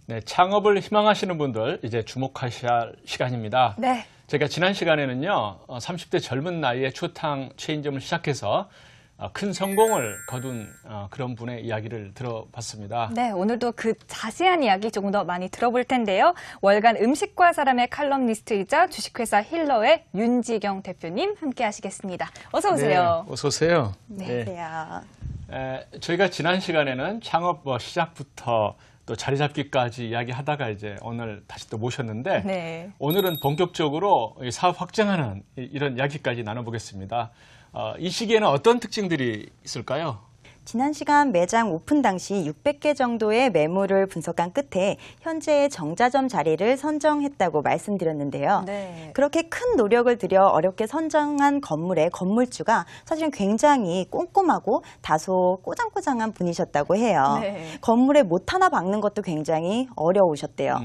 네, 창업을 희망하시는 분들 이제 주목하셔야 할 시간입니다. 네. 제가 지난 시간에는요, 30대 젊은 나이에 추어탕 체인점을 시작해서 큰 성공을 거둔 그런 분의 이야기를 들어봤습니다. 네, 오늘도 그 자세한 이야기 조금 더 많이 들어볼 텐데요. 월간 음식과 사람의 칼럼니스트이자 주식회사 힐러의 윤지경 대표님 함께 하시겠습니다. 어서 오세요. 네, 어서 오세요. 네. 저희가 지난 시간에는 창업 시작부터 또 자리 잡기까지 이야기하다가 이제 오늘 다시 또 모셨는데 네. 오늘은 본격적으로 사업 확장하는 이런 이야기까지 나눠보겠습니다. 이 시기에는 어떤 특징들이 있을까요? 지난 시간 매장 오픈 당시 600개 정도의 매물을 분석한 끝에 현재의 정자점 자리를 선정했다고 말씀드렸는데요. 네. 그렇게 큰 노력을 들여 어렵게 선정한 건물의 건물주가 사실은 굉장히 꼼꼼하고 다소 꼬장꼬장한 분이셨다고 해요. 네. 건물에 못 하나 박는 것도 굉장히 어려우셨대요.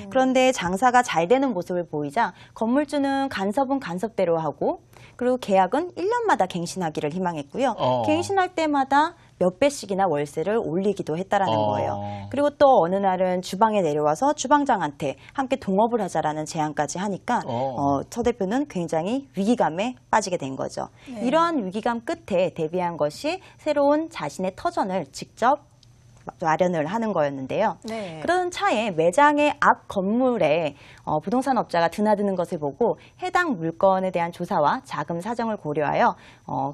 그런데 장사가 잘 되는 모습을 보이자 건물주는 간섭은 간섭대로 하고 그리고 계약은 1년마다 갱신하기를 희망했고요. 갱신할 때마다 몇 배씩이나 월세를 올리기도 했다라는 거예요. 그리고 또 어느 날은 주방에 내려와서 주방장한테 함께 동업을 하자라는 제안까지 하니까 서 대표는 굉장히 위기감에 빠지게 된 거죠. 네. 이러한 위기감 끝에 대비한 것이 새로운 자신의 터전을 직접 마련을 하는 거였는데요. 네. 그런 차에 매장의 앞 건물에 부동산 업자가 드나드는 것을 보고 해당 물건에 대한 조사와 자금 사정을 고려하여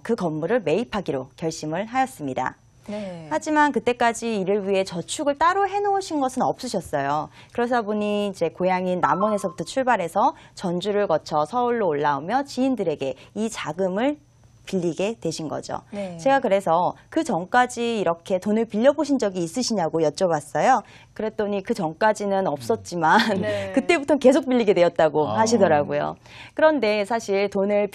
그 건물을 매입하기로 결심을 하였습니다. 네. 하지만 그때까지 이를 위해 저축을 따로 해놓으신 것은 없으셨어요. 그러다 보니 이제 고향인 남원에서부터 출발해서 전주를 거쳐 서울로 올라오며 지인들에게 이 자금을 빌리게 되신 거죠. 네. 제가 그래서 그 전까지 이렇게 돈을 빌려보신 적이 있으시냐고 여쭤봤어요. 그랬더니 그 전까지는 없었지만 네. 그때부터는 계속 빌리게 되었다고 하시더라고요. 그런데 사실 돈을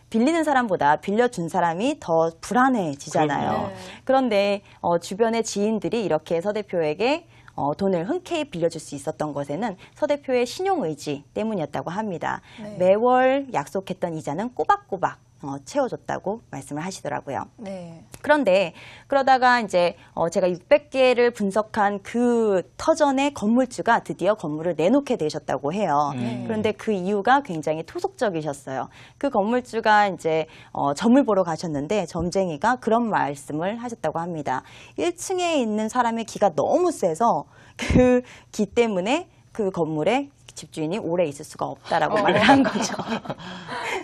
빌리는 사람보다 빌려준 사람이 더 불안해지잖아요. 그럼요. 네. 그런데 주변의 지인들이 이렇게 서 대표에게 돈을 흔쾌히 빌려줄 수 있었던 것에는 서 대표의 신용의지 때문이었다고 합니다. 네. 매월 약속했던 이자는 꼬박꼬박 채워줬다고 말씀을 하시더라고요. 네. 그런데 그러다가 이제 제가 600개를 분석한 그 터전의 건물주가 드디어 건물을 내놓게 되셨다고 해요. 그런데 그 이유가 굉장히 토속적이셨어요. 그 건물주가 이제 점을 보러 가셨는데 점쟁이가 그런 말씀을 하셨다고 합니다. 1층에 있는 사람의 기가 너무 세서 그 기 때문에 그 건물에 집주인이 오래 있을 수가 없다라고 말을 한 거죠.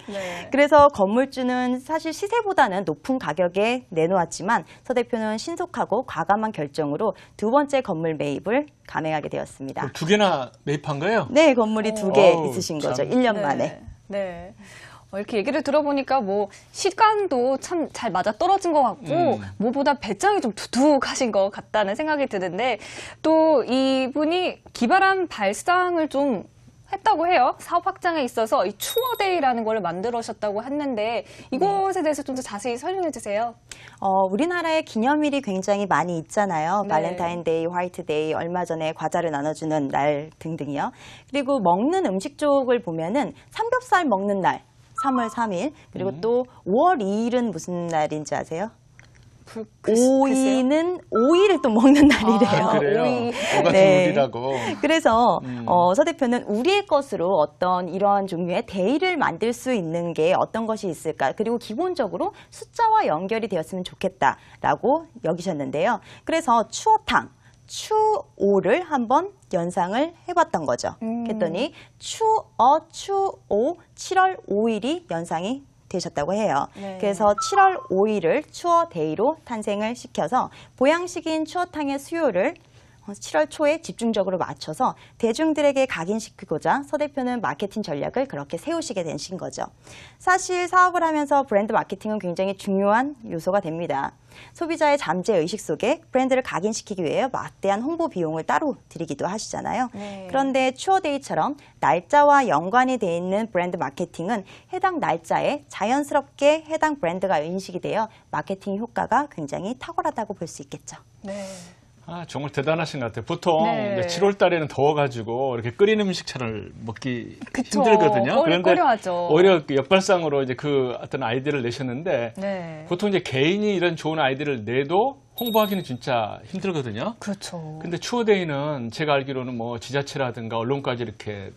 네. 그래서 건물주는 사실 시세보다는 높은 가격에 내놓았지만 서 대표는 신속하고 과감한 결정으로 두 번째 건물 매입을 감행하게 되었습니다. 두 개나 매입한 거예요? 네, 건물이 두 개 어우, 있으신 참. 거죠. 1년 네. 만에. 네. 이렇게 얘기를 들어보니까 뭐 시간도 참 잘 맞아 떨어진 것 같고 뭐보다 배짱이 좀 두둑하신 것 같다는 생각이 드는데 또 이분이 기발한 발상을 좀 했다고 해요. 사업 확장에 있어서 이 추어데이라는 걸 만들으셨다고 했는데 이것에 대해서 좀 더 자세히 설명해 주세요. 우리나라에 기념일이 굉장히 많이 있잖아요. 네. 발렌타인데이, 화이트데이, 얼마 전에 과자를 나눠주는 날 등등이요. 그리고 먹는 음식 쪽을 보면은 삼겹살 먹는 날 3월 3일 그리고 또 5월 2일은 무슨 날인지 아세요? 오이는 오이를 또 먹는 날이래요. 그래요? 오이. 오 같은 네. 우리라고. 그래서 서 대표는 우리의 것으로 어떤 이러한 종류의 데이를 만들 수 있는 게 어떤 것이 있을까? 그리고 기본적으로 숫자와 연결이 되었으면 좋겠다라고 여기셨는데요. 그래서 추어탕, 추오를 한번 연상을 해봤던 거죠. 그랬더니 추오 7월 5일이 연상이 되셨다고 해요. 네. 그래서 7월 5일을 추어데이로 탄생을 시켜서 보양식인 추어탕의 수요를 7월 초에 집중적으로 맞춰서 대중들에게 각인시키고자 서 대표는 마케팅 전략을 그렇게 세우시게 되신 거죠. 사실 사업을 하면서 브랜드 마케팅은 굉장히 중요한 요소가 됩니다. 소비자의 잠재 의식 속에 브랜드를 각인시키기 위해 막대한 홍보 비용을 따로 들이기도 하시잖아요. 네. 그런데 추어데이처럼 날짜와 연관이 돼 있는 브랜드 마케팅은 해당 날짜에 자연스럽게 해당 브랜드가 인식이 되어 마케팅 효과가 굉장히 탁월하다고 볼 수 있겠죠. 네. 정말 대단하신 것 같아요. 보통 네. 이제 7월 달에는 더워가지고 이렇게 끓인 음식 잘 먹기 그쵸. 힘들거든요. 그런데 꺼려하죠. 오히려 그 역발상으로 이제 그 어떤 아이디어를 내셨는데 네. 보통 이제 개인이 이런 좋은 아이디어를 내도 홍보하기는 진짜 힘들거든요. 그렇죠. 근데 추어데이는 제가 알기로는 뭐 지자체라든가 언론까지 이렇게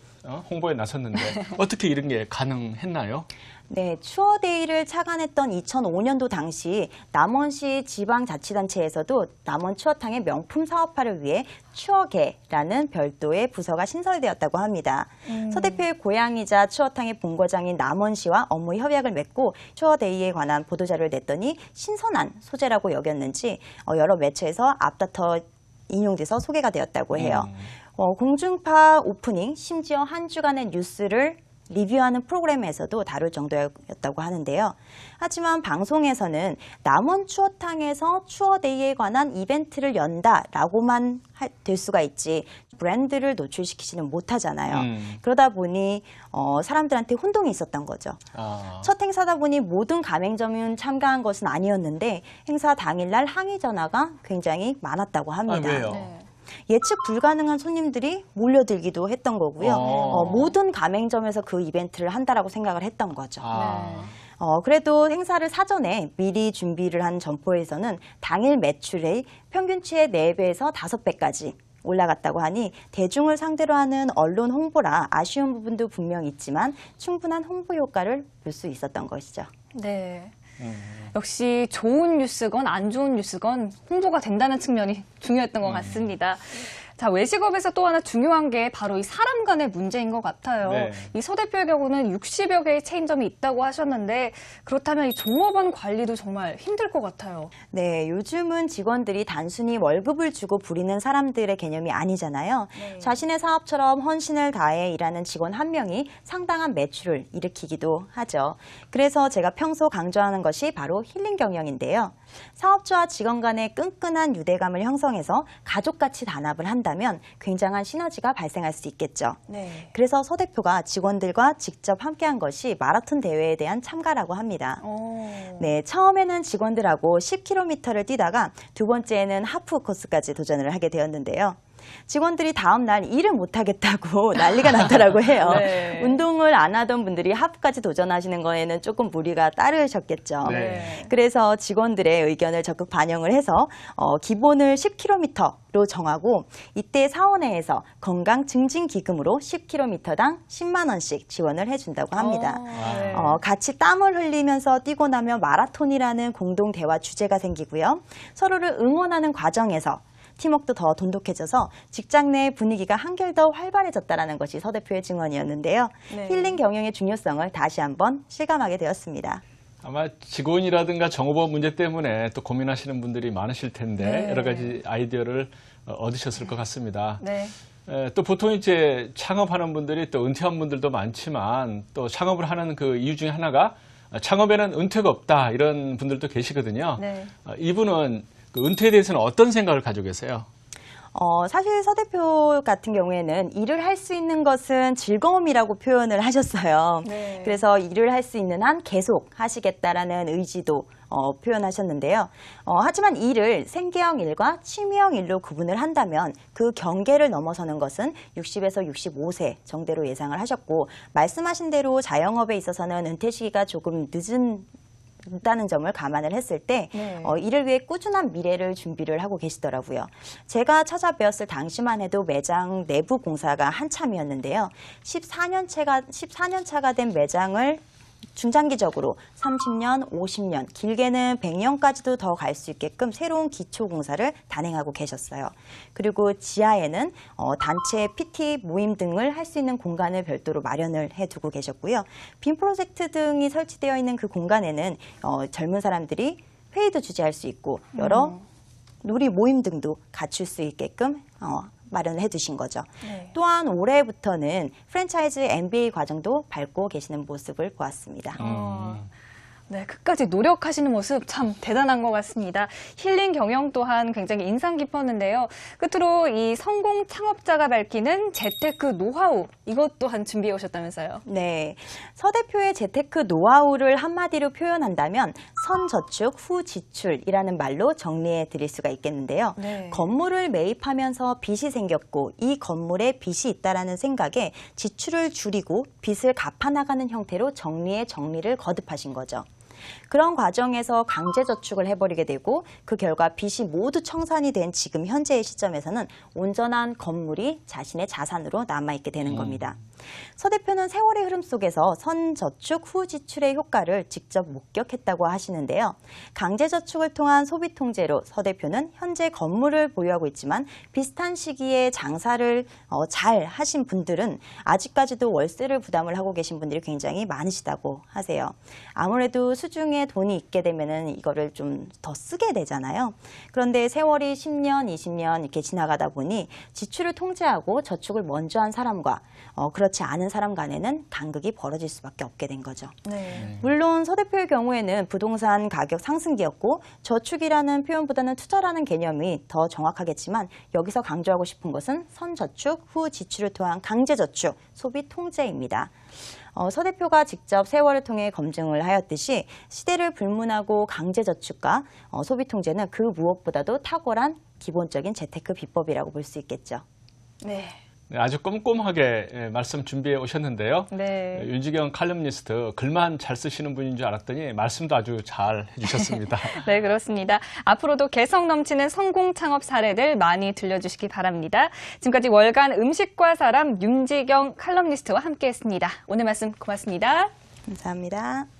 홍보에 나섰는데 어떻게 이런 게 가능했나요? 네, 추어데이를 착안했던 2005년도 당시 남원시 지방자치단체에서도 남원 추어탕의 명품 사업화를 위해 추어계라는 별도의 부서가 신설되었다고 합니다. 서 대표의 고향이자 추어탕의 본거장인 남원시와 업무 협약을 맺고 추어데이에 관한 보도자료를 냈더니 신선한 소재라고 여겼는지 여러 매체에서 앞다퉈 인용돼서 소개가 되었다고 해요. 공중파 오프닝, 심지어 한 주간의 뉴스를 리뷰하는 프로그램에서도 다룰 정도였다고 하는데요. 하지만 방송에서는 남원 추어탕에서 추어데이에 관한 이벤트를 연다라고만 될 수가 있지 브랜드를 노출시키지는 못하잖아요. 그러다 보니 사람들한테 혼동이 있었던 거죠. 첫 행사다 보니 모든 가맹점은 참가한 것은 아니었는데 행사 당일날 항의 전화가 굉장히 많았다고 합니다. 왜요? 네. 예측 불가능한 손님들이 몰려들기도 했던 거고요. 모든 가맹점에서 그 이벤트를 한다라고 생각을 했던 거죠. 그래도 행사를 사전에 미리 준비를 한 점포에서는 당일 매출의 평균치의 4배에서 5배까지 올라갔다고 하니 대중을 상대로 하는 언론 홍보라 아쉬운 부분도 분명 있지만 충분한 홍보 효과를 볼 수 있었던 것이죠. 네. 역시 좋은 뉴스건 안 좋은 뉴스건 홍보가 된다는 측면이 중요했던 것 같습니다. 자, 외식업에서 또 하나 중요한 게 바로 이 사람 간의 문제인 것 같아요. 네. 이 서 대표의 경우는 60여 개의 체인점이 있다고 하셨는데 그렇다면 이 종업원 관리도 정말 힘들 것 같아요. 네, 요즘은 직원들이 단순히 월급을 주고 부리는 사람들의 개념이 아니잖아요. 네. 자신의 사업처럼 헌신을 다해 일하는 직원 한 명이 상당한 매출을 일으키기도 하죠. 그래서 제가 평소 강조하는 것이 바로 힐링 경영인데요. 사업주와 직원 간의 끈끈한 유대감을 형성해서 가족같이 단합을 한다면 굉장한 시너지가 발생할 수 있겠죠. 네. 그래서 서 대표가 직원들과 직접 함께한 것이 마라톤 대회에 대한 참가라고 합니다. 네, 처음에는 직원들하고 10km를 뛰다가 두 번째에는 하프 코스까지 도전을 하게 되었는데요. 직원들이 다음 날 일을 못하겠다고 난리가 났더라고 해요. 네. 운동을 안 하던 분들이 하프까지 도전하시는 거에는 조금 무리가 따르셨겠죠. 네. 그래서 직원들의 의견을 적극 반영을 해서 기본을 10km로 정하고 이때 사원회에서 건강 증진 기금으로 10km당 10만 원씩 지원을 해준다고 합니다. 네. 같이 땀을 흘리면서 뛰고 나면 마라톤이라는 공동 대화 주제가 생기고요. 서로를 응원하는 과정에서 팀워크도 더 돈독해져서 직장 내 분위기가 한결 더 활발해졌다는 것이 서 대표의 증언이었는데요. 네. 힐링 경영의 중요성을 다시 한번 실감하게 되었습니다. 아마 직원이라든가 정보업 문제 때문에 또 고민하시는 분들이 많으실 텐데 네. 여러 가지 아이디어를 얻으셨을 것 같습니다. 네. 또 보통 이제 창업하는 분들이 또 은퇴한 분들도 많지만 또 창업을 하는 그 이유 중에 하나가 창업에는 은퇴가 없다 이런 분들도 계시거든요. 네. 이분은 그 은퇴에 대해서는 어떤 생각을 가지고 계세요? 사실 서 대표 같은 경우에는 일을 할 수 있는 것은 즐거움이라고 표현을 하셨어요. 네. 그래서 일을 할 수 있는 한 계속 하시겠다라는 의지도 표현하셨는데요. 하지만 일을 생계형 일과 취미형 일로 구분을 한다면 그 경계를 넘어서는 것은 60에서 65세 정도로 예상을 하셨고 말씀하신 대로 자영업에 있어서는 은퇴 시기가 조금 늦다는 점을 감안을 했을 때 네. 이를 위해 꾸준한 미래를 준비를 하고 계시더라고요. 제가 찾아뵈었을 당시만 해도 매장 내부 공사가 한참이었는데요. 14년 차가 된 매장을 중장기적으로 30년, 50년, 길게는 100년까지도 더 갈 수 있게끔 새로운 기초 공사를 단행하고 계셨어요. 그리고 지하에는 단체 PT 모임 등을 할 수 있는 공간을 별도로 마련을 해두고 계셨고요. 빔 프로젝트 등이 설치되어 있는 그 공간에는 젊은 사람들이 회의도 주재할 수 있고 여러 놀이 모임 등도 갖출 수 있게끔 마련을 해두신 거죠. 네. 또한 올해부터는 프랜차이즈 MBA 과정도 밟고 계시는 모습을 보았습니다. 네, 끝까지 노력하시는 모습 참 대단한 것 같습니다. 힐링 경영 또한 굉장히 인상 깊었는데요. 끝으로 이 성공 창업자가 밝히는 재테크 노하우, 이것 또한 준비해 오셨다면서요? 네. 서 대표의 재테크 노하우를 한마디로 표현한다면 선저축 후 지출이라는 말로 정리해 드릴 수가 있겠는데요. 네. 건물을 매입하면서 빚이 생겼고 이 건물에 빚이 있다라는 생각에 지출을 줄이고 빚을 갚아나가는 형태로 정리를 거듭하신 거죠. 그런 과정에서 강제저축을 해버리게 되고 그 결과 빚이 모두 청산이 된 지금 현재의 시점에서는 온전한 건물이 자신의 자산으로 남아있게 되는 겁니다. 서 대표는 세월의 흐름 속에서 선저축 후 지출의 효과를 직접 목격했다고 하시는데요. 강제저축을 통한 소비통제로 서 대표는 현재 건물을 보유하고 있지만 비슷한 시기에 장사를 잘 하신 분들은 아직까지도 월세를 부담을 하고 계신 분들이 굉장히 많으시다고 하세요. 아무래도 수중에 돈이 있게 되면은 이거를 좀 더 쓰게 되잖아요. 그런데 세월이 10년, 20년 이렇게 지나가다 보니 지출을 통제하고 저축을 먼저 한 사람과 그렇지 않은 사람 간에는 간극이 벌어질 수밖에 없게 된 거죠. 네. 물론 서 대표의 경우에는 부동산 가격 상승기였고 저축이라는 표현보다는 투자라는 개념이 더 정확하겠지만 여기서 강조하고 싶은 것은 선저축 후 지출을 통한 강제저축, 소비 통제입니다. 서 대표가 직접 세월을 통해 검증을 하였듯이 시대를 불문하고 강제저축과 소비통제는 그 무엇보다도 탁월한 기본적인 재테크 비법이라고 볼 수 있겠죠. 네. 네, 아주 꼼꼼하게 말씀 준비해 오셨는데요. 네. 윤지경 칼럼니스트 글만 잘 쓰시는 분인 줄 알았더니 말씀도 아주 잘 해주셨습니다. 네, 그렇습니다. 앞으로도 개성 넘치는 성공 창업 사례들 많이 들려주시기 바랍니다. 지금까지 월간 음식과 사람 윤지경 칼럼니스트와 함께했습니다. 오늘 말씀 고맙습니다. 감사합니다.